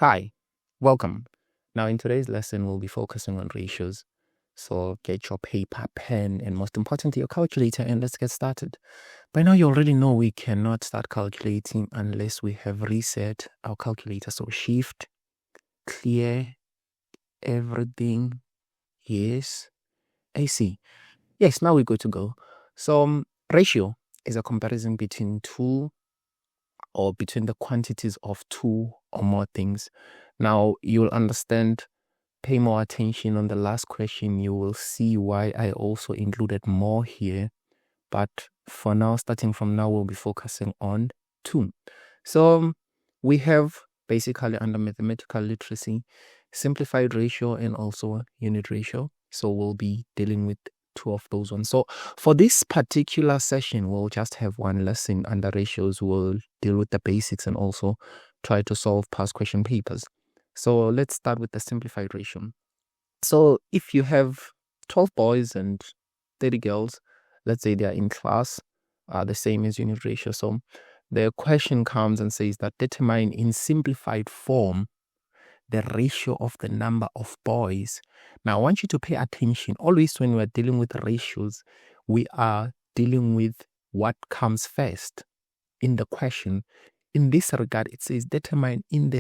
Hi, welcome. Now, in today's lesson, we'll be focusing on ratios. So, get your paper, pen, and most importantly, your calculator, and let's get started. By now, you already know we cannot start calculating unless we have reset our calculator. So, shift, clear, everything. Yes, I see. Yes, now we're good to go. So, ratio is a comparison between two or between the quantities of two or more things. Now, you'll understand. Pay more attention on the last question. You will see why I also included more here. But for now, starting from now, we'll be focusing on two. So we have basically under mathematical literacy, simplified ratio and also unit ratio. So we'll be dealing with two of those ones. So for this particular session, we'll just have one lesson under ratios. We'll deal with the basics and also try to solve past question papers. So let's start with the simplified ratio. So if you have 12 boys and 30 girls, let's say they are in class, the same as unit ratio. So the question comes and says that determine in simplified form the ratio of the number of boys. Now I want you to pay attention. Always when we're dealing with ratios, we are dealing with what comes first in the question. In this regard, it says determine in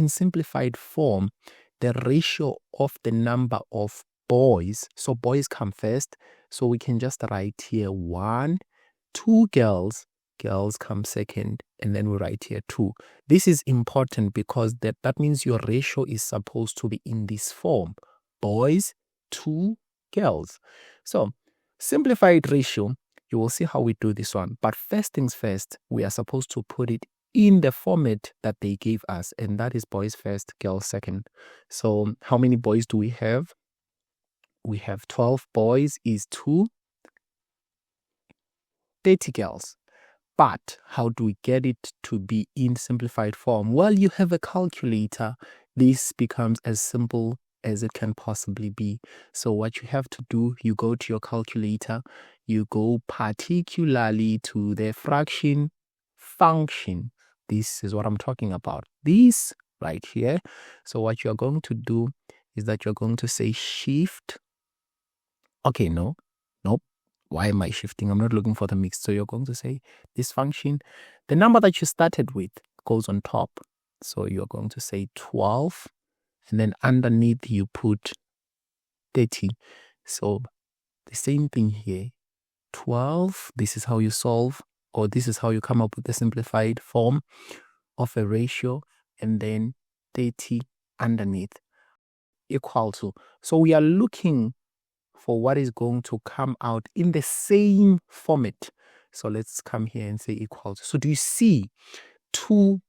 simplified form the ratio of the number of boys. So boys come first. So we can just write here 1, 2 girls. Girls come second, and then we write here 2. This is important because that means your ratio is supposed to be in this form. Boys, 2 girls. So simplified ratio, you will see how we do this one. But first things first, we are supposed to put it in the format that they gave us, and that is boys first, girls second. So how many boys do we have? We have 12 boys is 2, 30 girls. But how do we get it to be in simplified form? Well, you have a calculator. This becomes as simple as it can possibly be. So what you have to do, you go to your calculator, you go particularly to the fraction function. This is what I'm talking about. This right here. So what you're going to do is that you're going to say shift. Okay, nope. Why am I shifting? I'm not looking for the mix. So you're going to say this function, the number that you started with goes on top. So you're going to say 12, and then underneath you put 30. So the same thing here, 12, this is how you solve, or this is how you come up with the simplified form of a ratio, and then 30 underneath equal to. So we are looking for what is going to come out in the same format. So let's come here and say equal to. So do you see 2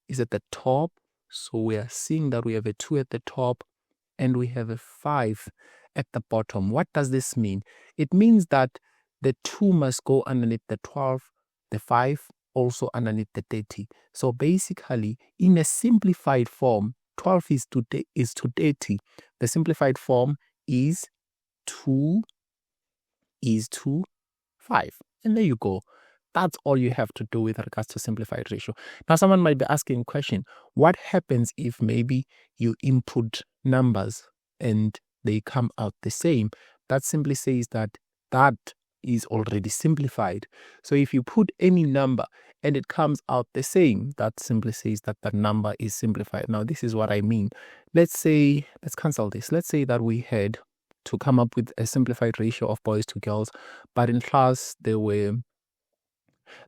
is at the top? So we are seeing that we have a 2 at the top and we have a 5 at the bottom. What does this mean? It means that the 2 must go underneath the 12, the 5 also underneath the 30. So basically, in a simplified form, 12 is to 30. The simplified form is 2 is to 5. And there you go. That's all you have to do with regards to simplified ratio. Now, someone might be asking a question, what happens if maybe you input numbers and they come out the same? That simply says that that is already simplified. So if you put any number and it comes out the same, that simply says that the number is simplified. Now, this is what I mean. Let's cancel this. Let's say that we had to come up with a simplified ratio of boys to girls, but in class there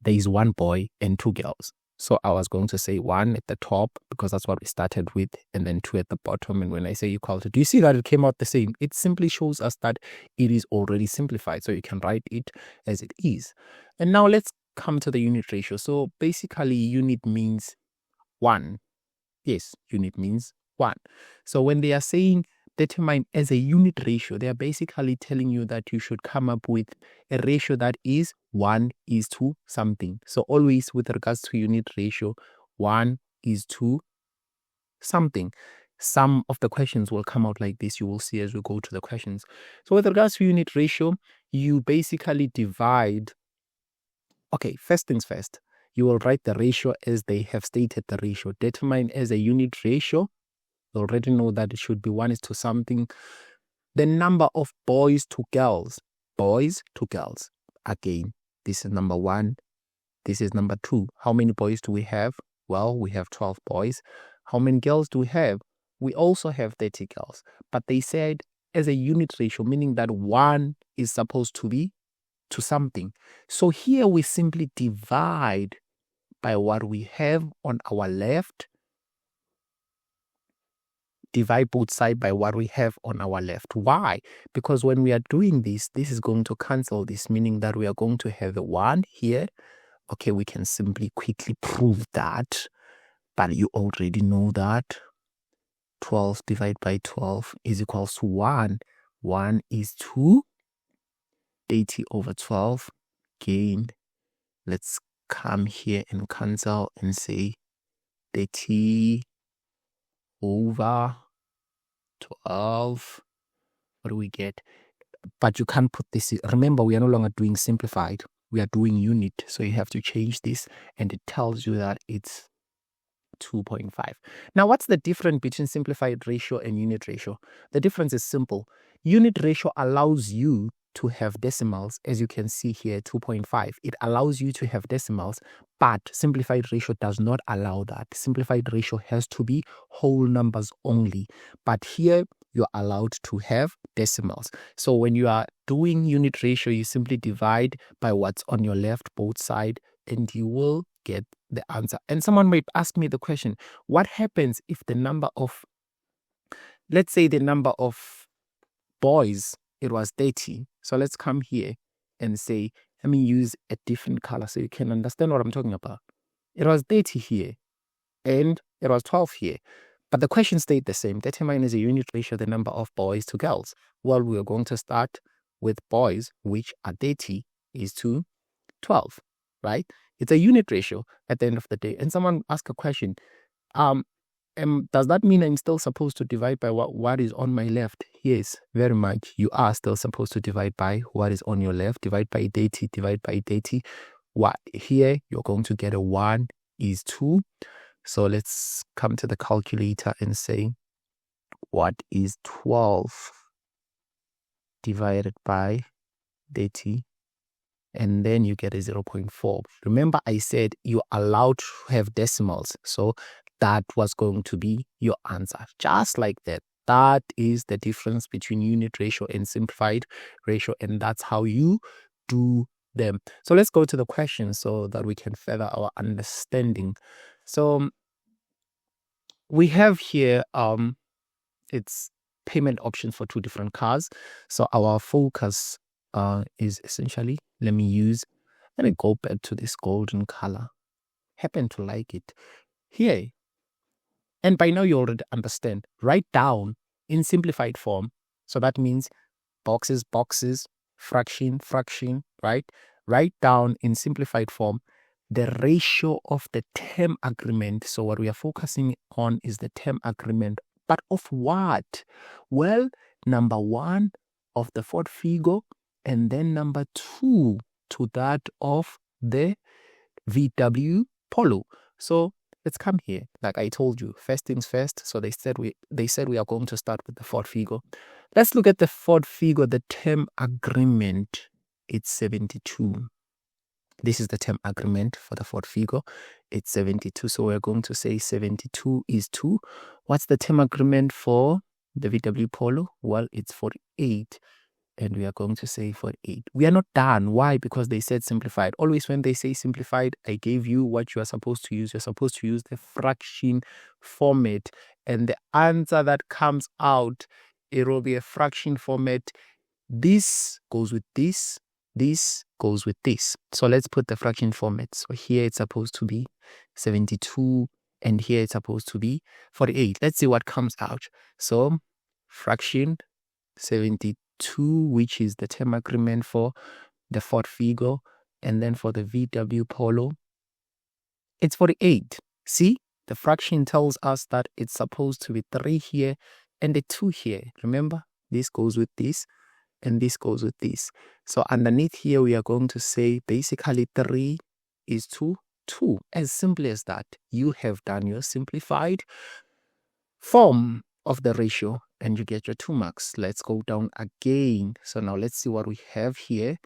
is 1 boy and 2 girls. So I was going to say 1 at the top because that's what we started with, and then 2 at the bottom. And when I say equal to, do you see that it came out the same? It simply shows us that it is already simplified. So you can write it as it is. And now let's come to the unit ratio. So basically unit means 1. Yes, unit means 1. So when they are saying determine as a unit ratio, they are basically telling you that you should come up with a ratio that is 1 is to something. So always with regards to unit ratio, 1 is to something. Some of the questions will come out like this. You will see as we go to the questions. So with regards to unit ratio, you basically divide. Okay, first things first. You will write the ratio as they have stated the ratio. Determine as a unit ratio. You already know that it should be 1 is to something. The number of boys to girls. Boys to girls. Again, this is number 1. This is number 2. How many boys do we have? Well, we have 12 boys. How many girls do we have? We also have 30 girls. But they said as a unit ratio, meaning that 1 is supposed to be to something. So here we simply divide by what we have on our left. Divide both sides by what we have on our left. Why? Because when we are doing this, this is going to cancel this, meaning that we are going to have a 1 here. Okay, we can simply quickly prove that, but you already know that 12 divided by 12 is equals to 1. 1 is 2. 80 over 12. Again, let's come here and cancel and say 30 over 12. What do we get? But you can't put this. Remember, we are no longer doing simplified. We are doing unit. So you have to change this, and it tells you that it's 2.5. Now, what's the difference between simplified ratio and unit ratio? The difference is simple. Unit ratio allows you to have decimals, as you can see here, 2.5. It allows you to have decimals, but simplified ratio does not allow that. Simplified ratio has to be whole numbers only. But here, you're allowed to have decimals. So when you are doing unit ratio, you simply divide by what's on your left, both sides, and you will get the answer. And someone might ask me the question, what happens if the number of, let's say the number of boys, it was 30. So let's come here and say, let me use a different color so you can understand what I'm talking about. It was 30 here and it was 12 here. But the question stayed the same. Determine as a unit ratio the number of boys to girls. Well, we are going to start with boys, which are 30 is to 12, right? It's a unit ratio at the end of the day. And someone asked a question, does that mean I'm still supposed to divide by what is on my left? Yes, very much. You are still supposed to divide by what is on your left. Divide by 30, divide by 30. What here, you're going to get a 1 is 2. So let's come to the calculator and say, what is 12 divided by 30? And then you get a 0.4. Remember, I said you're allowed to have decimals. So that was going to be your answer. Just like that. That is the difference between unit ratio and simplified ratio. And that's how you do them. So let's go to the question so that we can further our understanding. So we have here, it's payment options for 2 different cars. So our focus is essentially, let me go back to this golden color. Happen to like it. Here, and by now you already understand, write down in simplified form. So that means boxes, fraction, right? Write down in simplified form the ratio of the term agreement. So what we are focusing on is the term agreement. But of what? Well, number 1 of the fourth figure, and then number 2 to that of the VW Polo. So let's come here. Like I told you, first things first. So they said we are going to start with the fourth figure. Let's look at the fourth figure, the term agreement. It's 72. This is the term agreement for the fourth figure. It's 72. So we're going to say 72 is 2. What's the term agreement for the VW Polo? Well, it's 48. And we are going to say 48. We are not done. Why? Because they said simplified. Always when they say simplified, I gave you what you are supposed to use. You're supposed to use the fraction format. And the answer that comes out, it will be a fraction format. This goes with this. This goes with this. So let's put the fraction format. So here it's supposed to be 72. And here it's supposed to be 48. Let's see what comes out. So fraction 72. Which is the term agreement for the fourth figure, and then for the VW Polo, it's 48. See, the fraction tells us that it's supposed to be 3 here and a 2 here. Remember, this goes with this, and this goes with this. So underneath here, we are going to say basically 3 is to 2. As simple as that. You have done your simplified. form of the ratio, and you get your 2 marks. Let's go down again. So now let's see what we have here.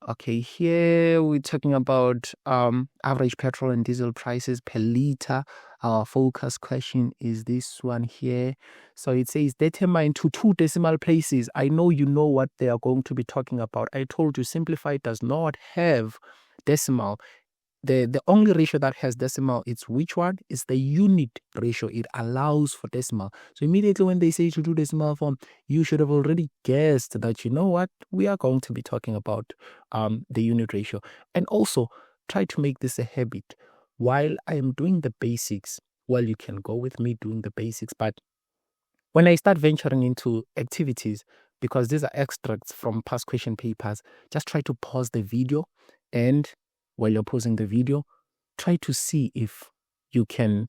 Okay, here we're talking about average petrol and diesel prices per liter. Our focus question is this one here. So it says determine to 2 decimal places. I know you know what they are going to be talking about. I told you Simplified does not have decimal. The only ratio that has decimal, it's which one? It's the unit ratio. It allows for decimal. So immediately when they say to do decimal form, you should have already guessed that, you know what, we are going to be talking about the unit ratio. And also try to make this a habit. While I am doing the basics, well, you can go with me doing the basics, but when I start venturing into activities, because these are extracts from past question papers, just try to pause the video, and while you're pausing the video, try to see if you can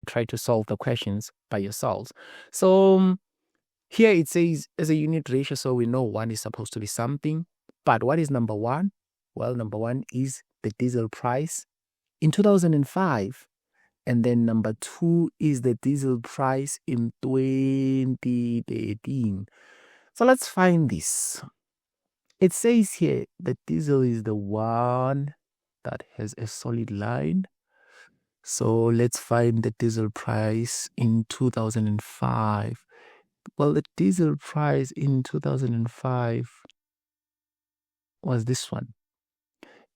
try to solve the questions by yourselves. So here it says as a unit ratio, so we know 1 is supposed to be something. But what is number 1? Well, number 1 is the diesel price in 2005. And then number 2 is the diesel price in 2013. So let's find this. It says here that diesel is the one that has a solid line. So let's find the diesel price in 2005. Well, the diesel price in 2005 was this one.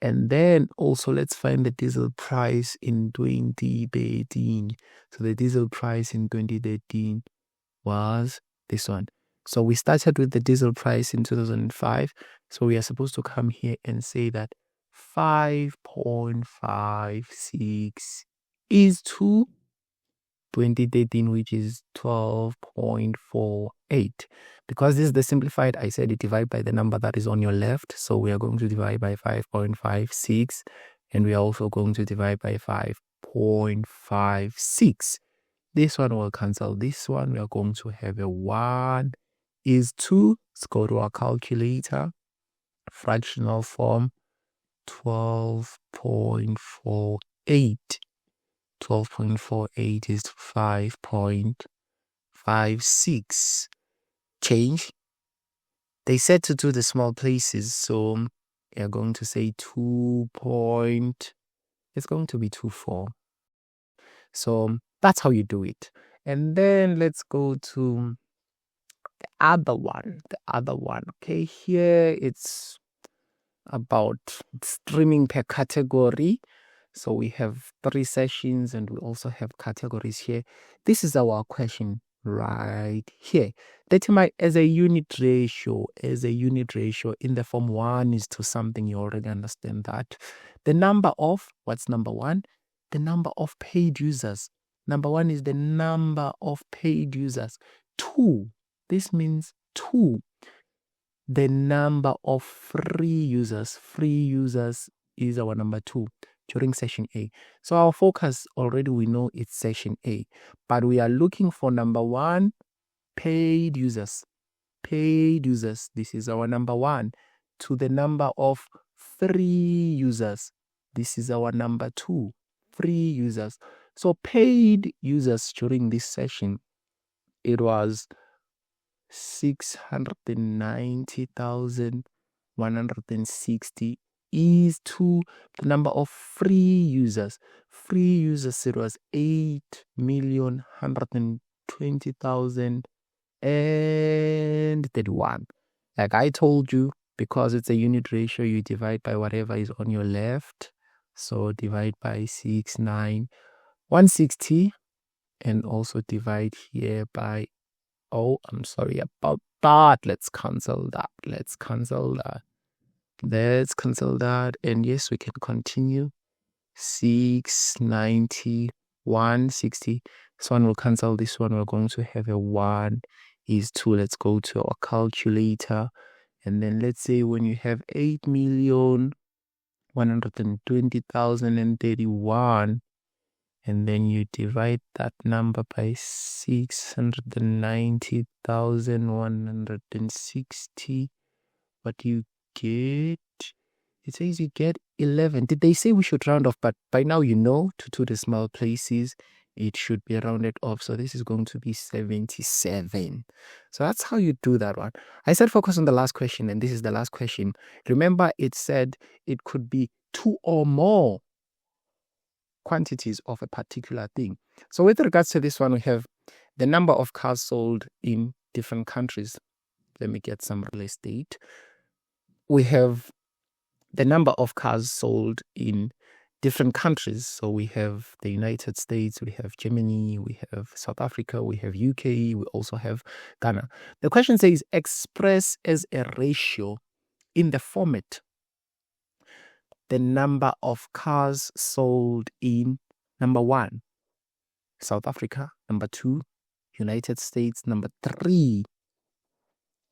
And then also let's find the diesel price in 2013. So the diesel price in 2013 was this one. So we started with the diesel price in 2005. So we are supposed to come here and say that 5.56 is to 2013, which is 12.48. Because this is the simplified, I said it divide by the number that is on your left. So we are going to divide by 5.56, and we are also going to divide by 5.56. This one will cancel this one. We are going to have a 1 is 2. Let's go to our calculator. Fractional form, 12.48. 12.48 is 5.56. Change. They said to do the small places, so we are going to say 2. It's going to be 24. So that's how you do it. And then let's go to the other one. Okay, here it's about streaming per category. So we have 3 sessions and we also have categories here. This is our question right here. Determine as a unit ratio. In the form 1 is to something, you already understand that. The number of, what's number 1? The number of paid users. Number 1 is the number of paid users. 2, this means 2. The number of free users. Free users is our number 2 during session A. So our focus already, we know it's session A. But we are looking for number 1, paid users. Paid users. This is our number 1. To the number of free users. This is our number 2. Free users. So paid users during this session, it was 690,160 is to the number of free users. Free users, it was 8,120,031. Like I told you, because it's a unit ratio, you divide by whatever is on your left. So divide by 69160, and also divide here by, oh, I'm sorry about that. Let's cancel that. And yes, we can continue. 69160. This one will cancel this one. We're going to have a 1 is 2. Let's go to our calculator. And then let's say when you have 8,120,031, and then you divide that number by 690,160, what you get, it says you get 11. Did they say we should round off? But by now you know to 2 decimal places. it should be rounded off. So this is going to be 77. So that's how you do that one. I said focus on the last question, and this is the last question. Remember, it said it could be 2 or more quantities of a particular thing. So with regards to this one, we have the number of cars sold in different countries. Let me get some real estate. We have the number of cars sold in different countries. So we have the United States, we have Germany, we have South Africa, we have UK, we also have Ghana. The question says express as a ratio in the format the number of cars sold in number 1, South Africa, number 2, United States, number 3,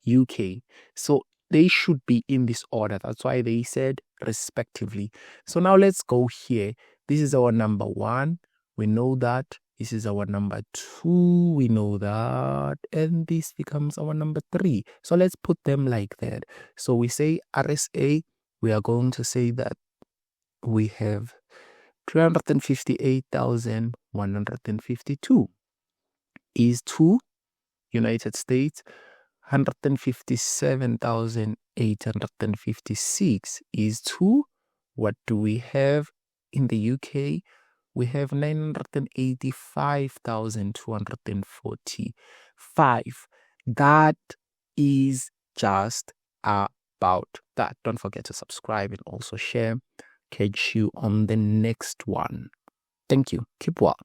UK. So they should be in this order. That's why they said respectively. So now let's go here. This is our number 1. We know that. This is our number 2. We know that. And this becomes our number 3. So let's put them like that. So we say RSA. We are going to say that we have 358,152 is to United States. 157,856 is to, what do we have in the UK? We have 985,245. That is just about that. Don't forget to subscribe and also share. Catch you on the next one. Thank you. Keep well.